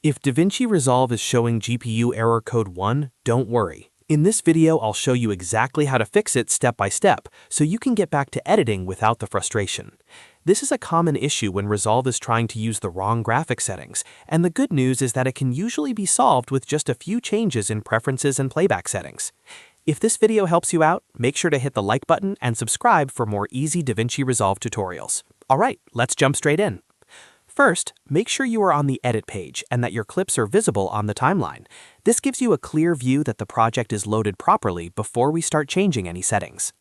If DaVinci Resolve is showing GPU error code 1, don't worry. In this video, I'll show you exactly how to fix it step by step, so you can get back to editing without the frustration. This is a common issue when Resolve is trying to use the wrong graphic settings, and the good news is that it can usually be solved with just a few changes in preferences and playback settings. If this video helps you out, make sure to hit the like button and subscribe for more easy DaVinci Resolve tutorials. Alright, let's jump straight in. First, make sure you are on the Edit page and that your clips are visible on the timeline. This gives you a clear view that the project is loaded properly before we start changing any settings.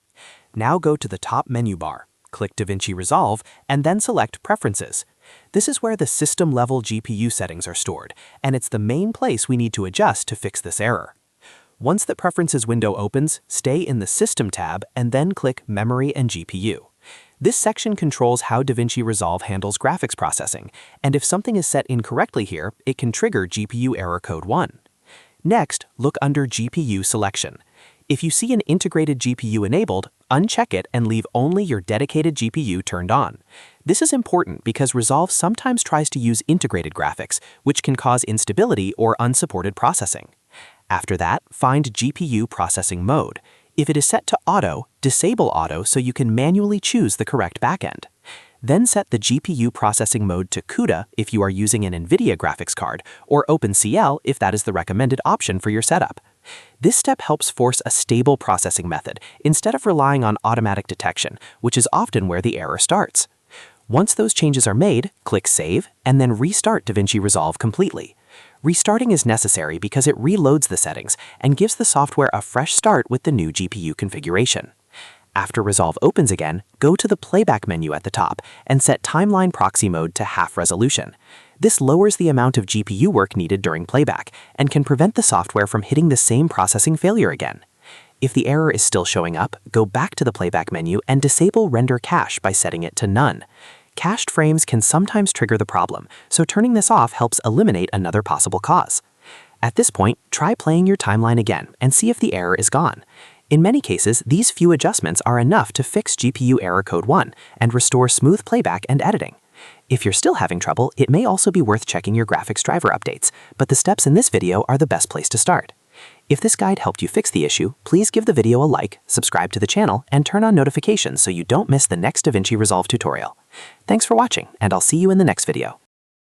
Now go to the top menu bar, click DaVinci Resolve, and then select Preferences. This is where the system-level GPU settings are stored, and it's the main place we need to adjust to fix this error. Once the Preferences window opens, stay in the System tab and then click Memory and GPU. This section controls how DaVinci Resolve handles graphics processing, and if something is set incorrectly here, it can trigger GPU error code 1. Next, look under GPU selection. If you see an integrated GPU enabled, uncheck it and leave only your dedicated GPU turned on. This is important because Resolve sometimes tries to use integrated graphics, which can cause instability or unsupported processing. After that, find GPU processing mode. If it is set to Auto, disable Auto so you can manually choose the correct backend. Then set the GPU processing mode to CUDA if you are using an NVIDIA graphics card, or OpenCL if that is the recommended option for your setup. This step helps force a stable processing method instead of relying on automatic detection, which is often where the error starts. Once those changes are made, click Save and then restart DaVinci Resolve completely. Restarting is necessary because it reloads the settings and gives the software a fresh start with the new GPU configuration. After Resolve opens again, go to the Playback menu at the top and set Timeline Proxy mode to half resolution. This lowers the amount of GPU work needed during playback and can prevent the software from hitting the same processing failure again. If the error is still showing up, go back to the Playback menu and disable Render Cache by setting it to None. Cached frames can sometimes trigger the problem, so turning this off helps eliminate another possible cause. At this point, try playing your timeline again and see if the error is gone. In many cases, these few adjustments are enough to fix GPU error code 1 and restore smooth playback and editing. If you're still having trouble, it may also be worth checking your graphics driver updates, but the steps in this video are the best place to start. If this guide helped you fix the issue, please give the video a like, subscribe to the channel, and turn on notifications so you don't miss the next DaVinci Resolve tutorial. Thanks for watching, and I'll see you in the next video.